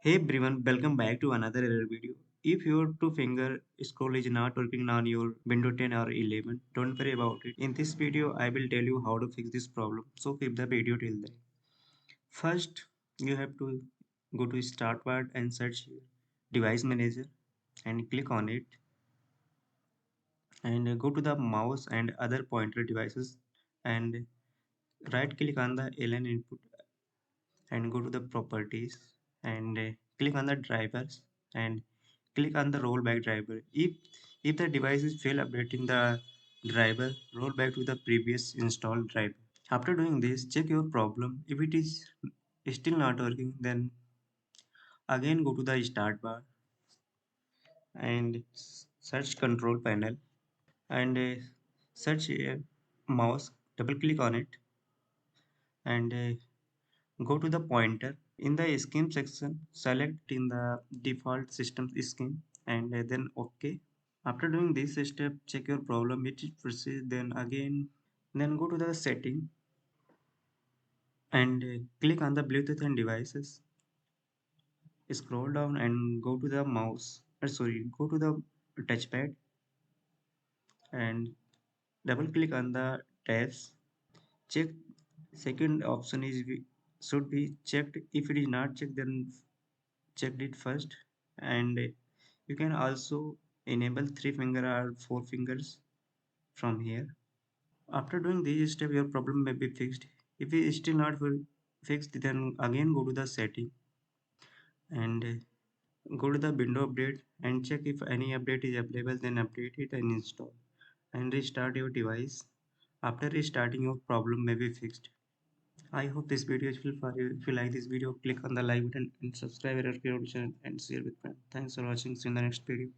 Hey everyone, welcome back to another error video. If your two finger scroll is not working on your Windows 10 or 11, don't worry about it. In this video, I will tell you how to fix this problem. So keep the video till then. First, you have to go to Start bar and search Device Manager and click on it and go to the mouse and other pointer devices and right click on the LN input and go to the properties and click on the drivers and click on the rollback driver. If the device is fail updating the driver, roll back to the previous installed driver. After doing this, check your problem. If it is still not working, then again go to the start bar and search control panel and search mouse, double click on it and go to the pointer. In the scheme section, select in the default system scheme and then OK. After doing this step, check your problem. It is proceed. Then go to the setting and click on the Bluetooth and devices. Scroll down and go to the mouse. Go to the touchpad and double click on the tabs. Check second option is should be checked. If it is not checked, then checked it first. And you can also enable three finger or four fingers from here. After doing these steps, your problem may be fixed. If it is still not fixed, then again go to the setting and go to the window update and check if any update is available, then update it and install and restart your device. After restarting, your problem may be fixed. I hope this video is useful for you. If you like this video, click on the like button and subscribe our channel and share with friends. Thanks for watching. See you in the next video.